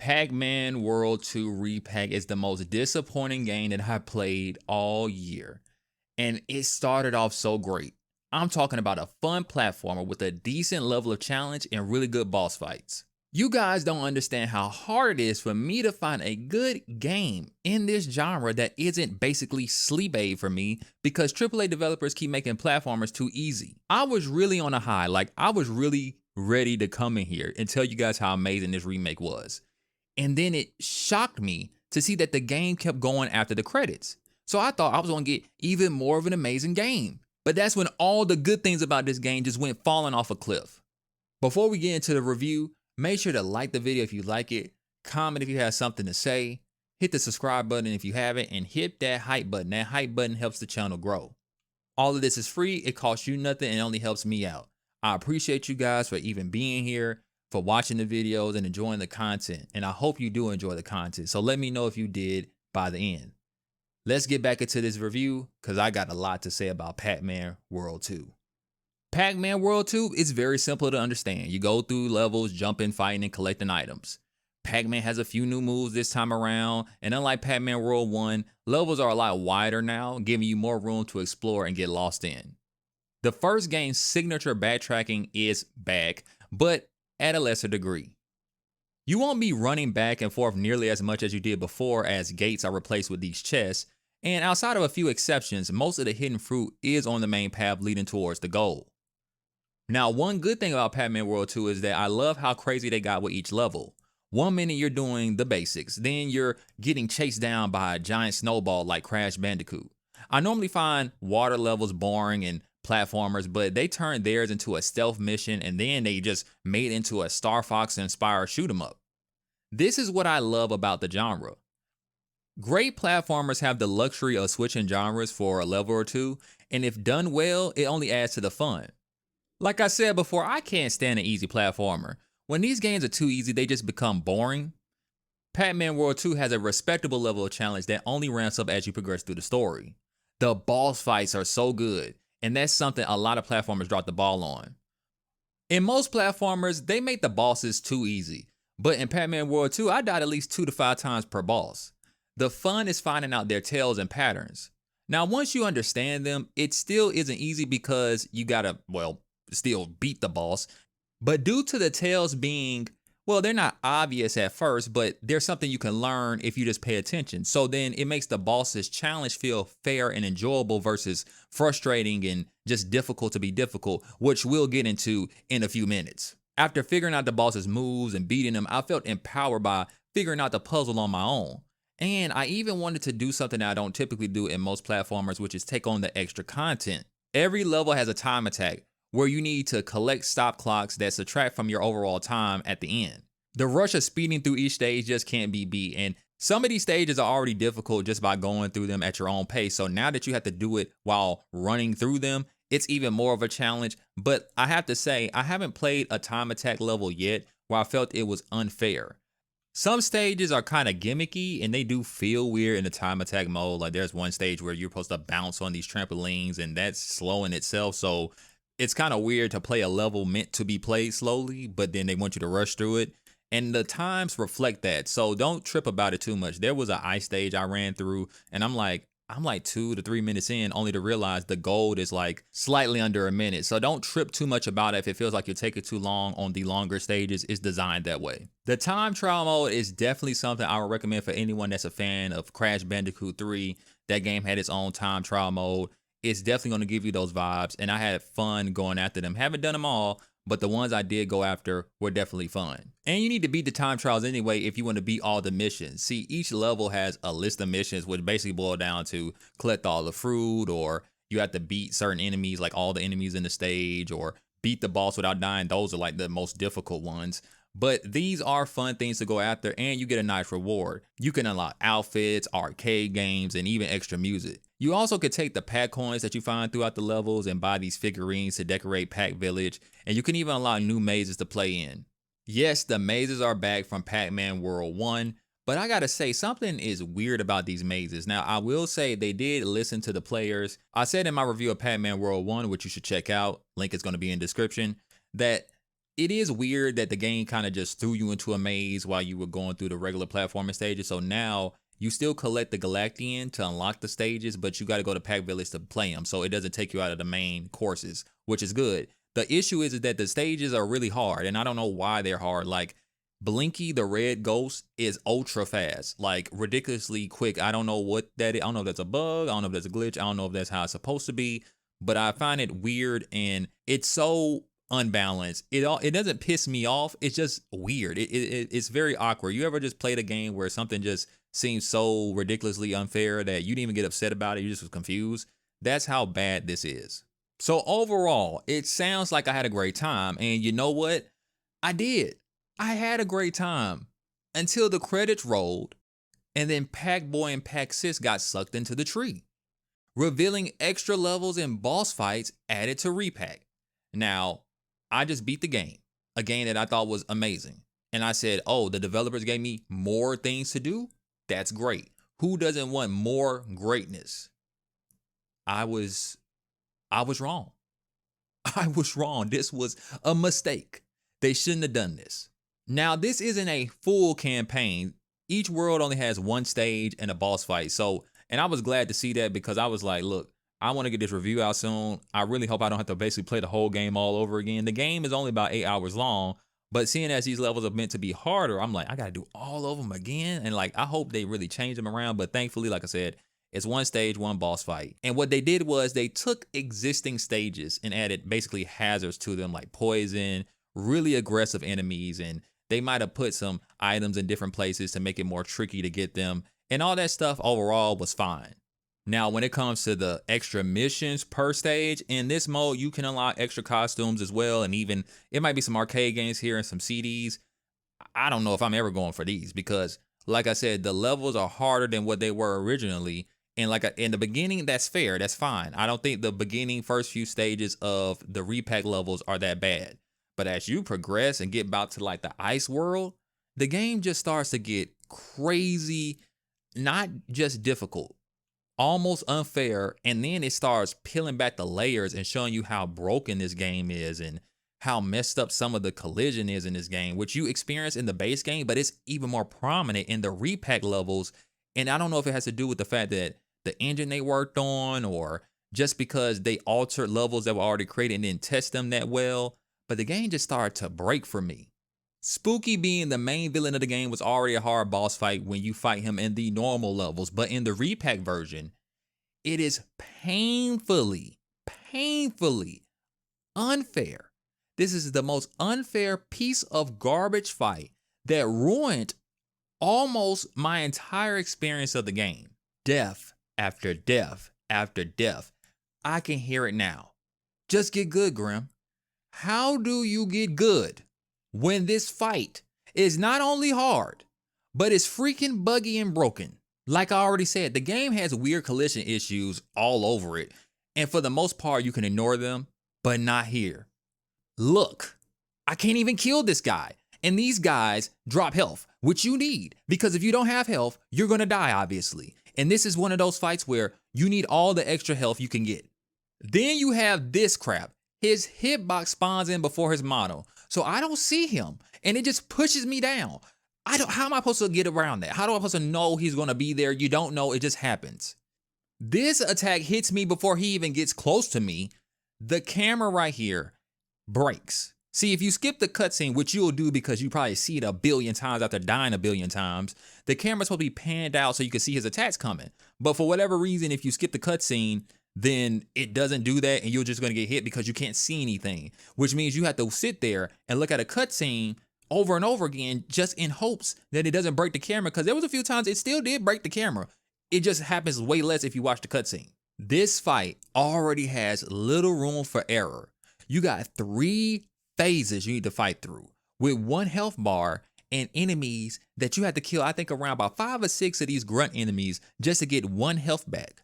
Pac-Man World 2 Repac is the most disappointing game that I played all year. And it started off so great. I'm talking about a fun platformer with a decent level of challenge and really good boss fights. You guys don't understand how hard it is for me to find a good game in this genre that isn't basically sleep aid for me because AAA developers keep making platformers too easy. I was really on a high, like I was really ready to come in here and tell you guys how amazing this remake was. And then it shocked me to see that the game kept going after the credits. So I thought I was gonna get even more of an amazing game. But that's when all the good things about this game just went falling off a cliff. Before we get into the review, make sure to like the video if you like it, comment if you have something to say, hit the subscribe button if you haven't, and hit that hype button. That hype button helps the channel grow. All of this is free, it costs you nothing, and only helps me out. I appreciate you guys for even being here, for watching the videos and enjoying the content, and I hope you do enjoy the content, so let me know if you did by the end. Let's get back into this review, because I got a lot to say about Pac-Man World 2. Pac-Man World 2 is very simple to understand. You go through levels, jumping, fighting, and collecting items. Pac-Man has a few new moves this time around, and unlike Pac-Man World 1, levels are a lot wider now, giving you more room to explore and get lost in. The first game's signature backtracking is back, but at a lesser degree. You won't be running back and forth nearly as much as you did before, as gates are replaced with these chests, and outside of a few exceptions, most of the hidden fruit is on the main path leading towards the goal. Now, one good thing about Pac-Man World 2 is that I love how crazy they got with each level. One minute you're doing the basics, then you're getting chased down by a giant snowball like Crash Bandicoot. I normally find water levels boring and platformers, but they turned theirs into a stealth mission and then they just made it into a Star Fox inspired shoot 'em up. This is what I love about the genre. Great platformers have the luxury of switching genres for a level or two, and if done well, it only adds to the fun. Like I said before, I can't stand an easy platformer. When these games are too easy, they just become boring. Pac-Man World 2 has a respectable level of challenge that only ramps up as you progress through the story. The boss fights are so good, and that's something a lot of platformers drop the ball on. In most platformers, they make the bosses too easy, but in Pac-Man World 2, I died at least 2 to 5 times per boss. The fun is finding out their tails and patterns. Now, once you understand them, it still isn't easy because you gotta, still beat the boss. But due to the tails being, they're not obvious at first, but there's something you can learn if you just pay attention. So then it makes the boss's challenge feel fair and enjoyable versus frustrating and just difficult to be difficult, which we'll get into in a few minutes. After figuring out the boss's moves and beating them, I felt empowered by figuring out the puzzle on my own. And I even wanted to do something that I don't typically do in most platformers, which is take on the extra content. Every level has a time attack, where you need to collect stop clocks that subtract from your overall time at the end. The rush of speeding through each stage just can't be beat, and some of these stages are already difficult just by going through them at your own pace, so now that you have to do it while running through them, it's even more of a challenge. But I have to say, I haven't played a time attack level yet where I felt it was unfair. Some stages are kind of gimmicky and they do feel weird in the time attack mode. Like there's one stage where you're supposed to bounce on these trampolines and that's slow in itself, so it's kind of weird to play a level meant to be played slowly, but then they want you to rush through it. And the times reflect that, so don't trip about it too much. There was an ice stage I ran through, and I'm like 2 to 3 minutes in, only to realize the gold is like slightly under a minute. So don't trip too much about it if it feels like you're taking too long on the longer stages. It's designed that way. The time trial mode is definitely something I would recommend for anyone that's a fan of Crash Bandicoot 3. That game had its own time trial mode. It's definitely going to give you those vibes, and I had fun going after them. Haven't done them all, but the ones I did go after were definitely fun. And you need to beat the time trials anyway if you want to beat all the missions. See, each level has a list of missions, which basically boil down to collect all the fruit, or you have to beat certain enemies, like all the enemies in the stage, or beat the boss without dying. Those are like the most difficult ones. But these are fun things to go after, and you get a nice reward. You can unlock outfits, arcade games, and even extra music. You also could take the Pac coins that you find throughout the levels and buy these figurines to decorate Pac Village, and you can even unlock new mazes to play in. Yes, the mazes are back from Pac-Man World 1, but I gotta say, something is weird about these mazes. Now, I will say they did listen to the players. I said in my review of Pac-Man World 1, which you should check out, link is gonna be in description, that it is weird that the game kind of just threw you into a maze while you were going through the regular platforming stages. So now you still collect the Galactian to unlock the stages, but you got to go to Pac Village to play them. So it doesn't take you out of the main courses, which is good. The issue is that the stages are really hard, and I don't know why they're hard. Like Blinky, the red ghost, is ultra fast, like ridiculously quick. I don't know what that is. I don't know if that's a bug. I don't know if that's a glitch. I don't know if that's how it's supposed to be, but I find it weird, and it's so unbalanced. It doesn't piss me off. It's just weird. It's very awkward. You ever just played a game where something just seems so ridiculously unfair that you didn't even get upset about it? You just was confused. That's how bad this is. So overall, it sounds like I had a great time, and you know what? I did. I had a great time until the credits rolled, and then Pac-Boy and Pac-Sis got sucked into the tree, revealing extra levels and boss fights added to Repac. Now, I just beat the game, a game that I thought was amazing. And I said, oh, the developers gave me more things to do? That's great. Who doesn't want more greatness? I was wrong. I was wrong. This was a mistake. They shouldn't have done this. Now, this isn't a full campaign. Each world only has one stage and a boss fight. So, and I was glad to see that because I was like, look, I want to get this review out soon. I really hope I don't have to basically play the whole game all over again. The game is only about 8 hours long, but seeing as these levels are meant to be harder, I'm like, I got to do all of them again. And like, I hope they really change them around. But thankfully, like I said, it's one stage, one boss fight. And what they did was they took existing stages and added basically hazards to them, like poison, really aggressive enemies, and they might have put some items in different places to make it more tricky to get them. And all that stuff overall was fine. Now, when it comes to the extra missions per stage, in this mode, you can unlock extra costumes as well. And even it might be some arcade games here and some CDs. I don't know if I'm ever going for these because, like I said, the levels are harder than what they were originally. And like in the beginning, that's fair. That's fine. I don't think the beginning first few stages of the Repac levels are that bad. But as you progress and get about to like the ice world, the game just starts to get crazy, not just difficult, almost unfair. And then it starts peeling back the layers and showing you how broken this game is and how messed up some of the collision is in this game, which you experience in the base game, but it's even more prominent in the Repac levels. And I don't know if it has to do with the fact that the engine they worked on or just because they altered levels that were already created and didn't test them that well, but the game just started to break for me. Spooky, being the main villain of the game, was already a hard boss fight when you fight him in the normal levels, but in the Repac version, it is painfully unfair. This is the most unfair piece of garbage fight that ruined almost my entire experience of the game. Death after death after death. I can hear it now. Just get good, Grim. How do you get good when this fight is not only hard, but it's freaking buggy and broken? Like I already said, the game has weird collision issues all over it. And for the most part, you can ignore them, but not here. Look, I can't even kill this guy. And these guys drop health, which you need, because if you don't have health, you're going to die, obviously. And this is one of those fights where you need all the extra health you can get. Then you have this crap. His hitbox spawns in before his model. So I don't see him, and it just pushes me down. How am I supposed to get around that? How am I supposed to know he's going to be there? You don't know, it just happens. This attack hits me before he even gets close to me. The camera right here breaks. See, if you skip the cutscene, which you'll do because you probably see it a billion times after dying a billion times, the camera's supposed to be panned out so you can see his attacks coming. But for whatever reason, if you skip the cutscene, then it doesn't do that and you're just going to get hit because you can't see anything, which means you have to sit there and look at a cutscene over and over again just in hopes that it doesn't break the camera, because there was a few times it still did break the camera. It just happens way less if you watch the cutscene. This fight already has little room for error. You got 3 phases you need to fight through with 1 health bar and enemies that you have to kill. I think around about 5 or 6 of these grunt enemies just to get 1 health back.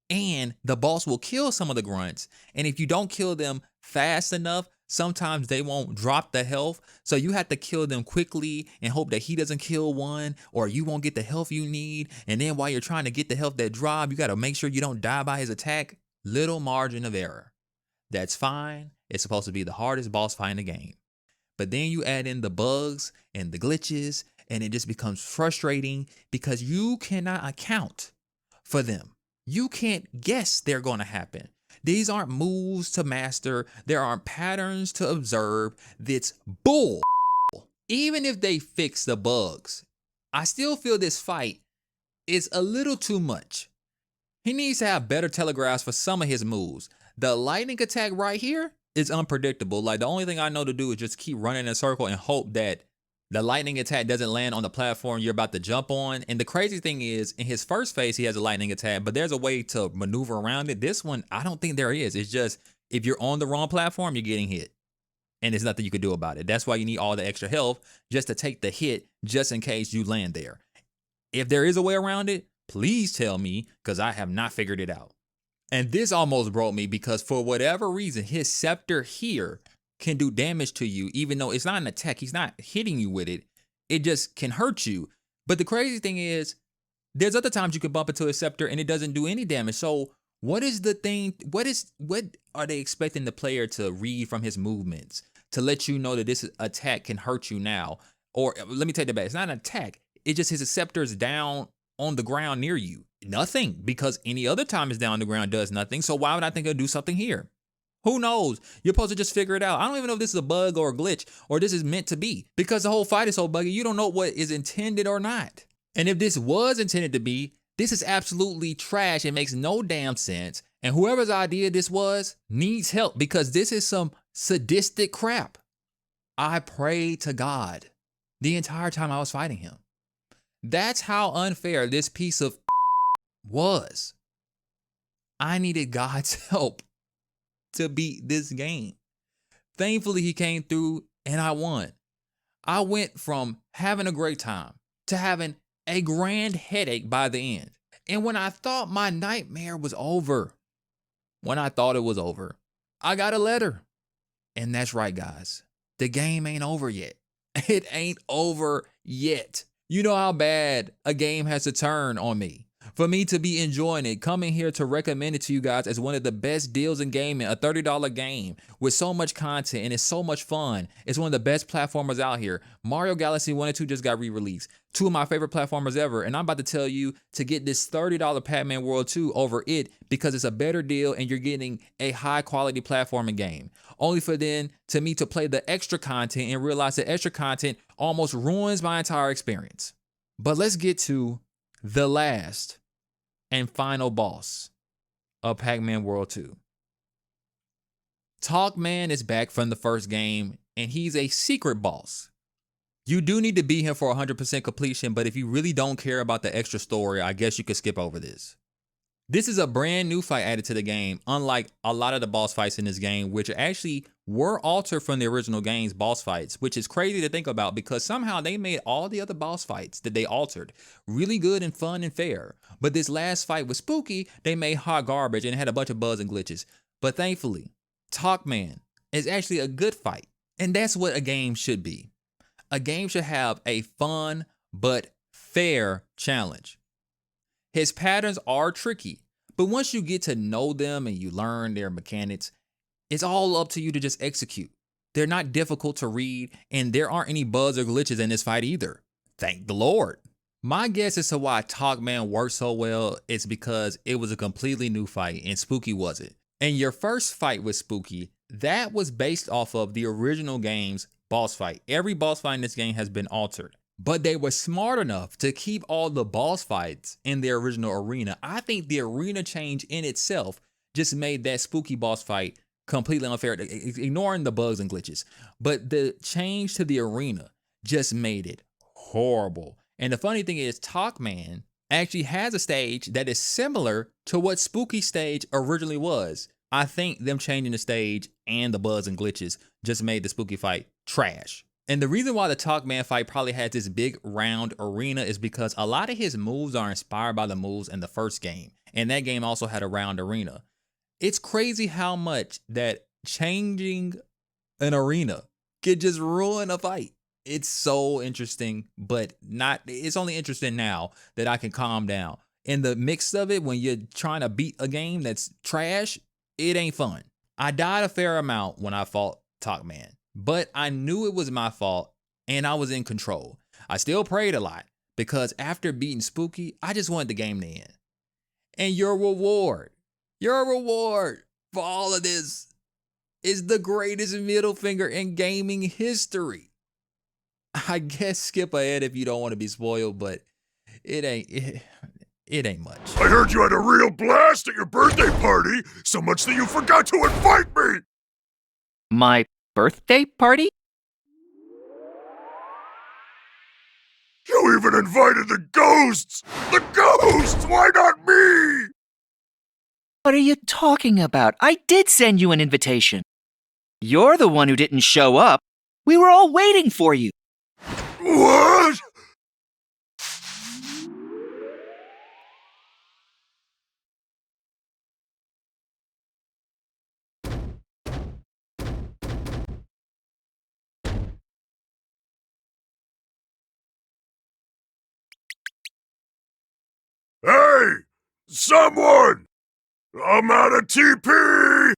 And the boss will kill some of the grunts. And if you don't kill them fast enough, sometimes they won't drop the health. So you have to kill them quickly and hope that he doesn't kill one, or you won't get the health you need. And then while you're trying to get the health that drop, you got to make sure you don't die by his attack. Little margin of error. That's fine. It's supposed to be the hardest boss fight in the game. But then you add in the bugs and the glitches, and it just becomes frustrating because you cannot account for them. You can't guess they're going to happen. These aren't moves to master. There aren't patterns to observe. That's bull. Even if they fix the bugs, I still feel this fight is a little too much. He needs to have better telegraphs for some of his moves. The lightning attack right here is unpredictable. Like, the only thing I know to do is just keep running in a circle and hope that the lightning attack doesn't land on the platform you're about to jump on. And the crazy thing is, in his first phase, he has a lightning attack, but there's a way to maneuver around it. This one, I don't think there is. It's just, if you're on the wrong platform, you're getting hit. And there's nothing you can do about it. That's why you need all the extra health just to take the hit, just in case you land there. If there is a way around it, please tell me, because I have not figured it out. And this almost broke me because for whatever reason, his scepter here can do damage to you, even though it's not an attack. He's not hitting you with it. It just can hurt you. But the crazy thing is, there's other times you can bump into his scepter and it doesn't do any damage. So what is the thing? What are they expecting the player to read from his movements to let you know that this attack can hurt you now? Or let me take that back. It's not an attack. It's just his scepter is down on the ground near you. Nothing, because any other time it's down on the ground does nothing. So why would I think it'll do something here? Who knows? You're supposed to just figure it out. I don't even know if this is a bug or a glitch or this is meant to be, because the whole fight is so buggy. You don't know what is intended or not. And if this was intended to be, this is absolutely trash. It makes no damn sense. And whoever's idea this was needs help, because this is some sadistic crap. I prayed to God the entire time I was fighting him. That's how unfair this piece of was. I needed God's help to beat this game. Thankfully, he came through and I won. I went from having a great time to having a grand headache by the end. And when I thought my nightmare was over, I got a letter. And that's right, guys. The game ain't over yet. It ain't over yet. You know how bad a game has to turn on me for me to be enjoying it, coming here to recommend it to you guys as one of the best deals in gaming, a $30 game with so much content, and it's so much fun. It's one of the best platformers out here. Mario Galaxy 1 and 2 just got re-released. Two of my favorite platformers ever, and I'm about to tell you to get this $30 Pac-Man World 2 over it because it's a better deal and you're getting a high-quality platforming game. Only for then me to play the extra content and realize the extra content almost ruins my entire experience. But let's get to the last and final boss of Pac-Man World 2. TOC-MAN is back from the first game, and he's a secret boss. You do need to beat him for 100% completion, but if you really don't care about the extra story, I guess you could skip over this. This is a brand new fight added to the game, unlike a lot of the boss fights in this game, which actually were altered from the original game's boss fights, which is crazy to think about because somehow they made all the other boss fights that they altered really good and fun and fair. But this last fight was spooky, they made hot garbage and had a bunch of bugs and glitches. But thankfully, TOC-MAN is actually a good fight, and that's what a game should be. A game should have a fun but fair challenge. His patterns are tricky, but once you get to know them and you learn their mechanics, it's all up to you to just execute. They're not difficult to read, and there aren't any bugs or glitches in this fight either. Thank the Lord. My guess as to why TOC-MAN worked so well is because it was a completely new fight and Spooky wasn't. And your first fight with Spooky, that was based off of the original game's boss fight. Every boss fight in this game has been altered. But they were smart enough to keep all the boss fights in their original arena. I think the arena change in itself just made that Spooky boss fight completely unfair, ignoring the bugs and glitches. But the change to the arena just made it horrible. And the funny thing is, TOC-MAN actually has a stage that is similar to what Spooky's stage originally was. I think them changing the stage and the bugs and glitches just made the Spooky fight trash. And the reason why the TOC-MAN fight probably has this big round arena is because a lot of his moves are inspired by the moves in the first game. And that game also had a round arena. It's crazy how much that changing an arena could just ruin a fight. It's so interesting, but it's only interesting now that I can calm down. In the mix of it, when you're trying to beat a game that's trash, it ain't fun. I died a fair amount when I fought TOC-MAN. But I knew it was my fault and I was in control. I still prayed a lot because after beating Spooky, I just wanted the game to end. And your reward for all of this is the greatest middle finger in gaming history. I guess skip ahead if you don't want to be spoiled, but it ain't much. I heard you had a real blast at your birthday party, so much that you forgot to invite me! My birthday party? You even invited the ghosts! The ghosts! Why not me? What are you talking about? I did send you an invitation. You're the one who didn't show up. We were all waiting for you. What? Hey! Someone! I'm out of TP!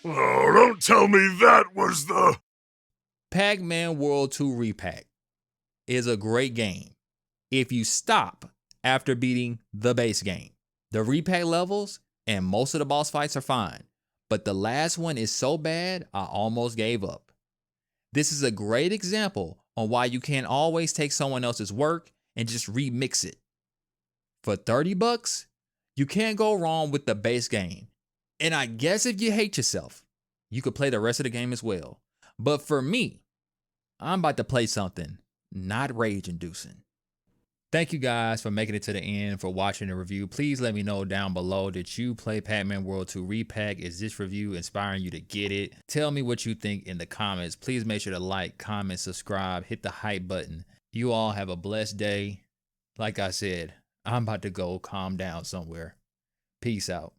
Oh, don't tell me that was the... Pac-Man World 2 Repac is a great game if you stop after beating the base game. The Repac levels and most of the boss fights are fine, but the last one is so bad I almost gave up. This is a great example on why you can't always take someone else's work and just remix it. For $30, you can't go wrong with the base game. And I guess if you hate yourself, you could play the rest of the game as well. But for me, I'm about to play something not rage-inducing. Thank you guys for making it to the end, for watching the review. Please let me know down below, did you play Pac-Man World 2 Repac? Is this review inspiring you to get it? Tell me what you think in the comments. Please make sure to like, comment, subscribe, hit the hype button. You all have a blessed day. Like I said, I'm about to go calm down somewhere. Peace out.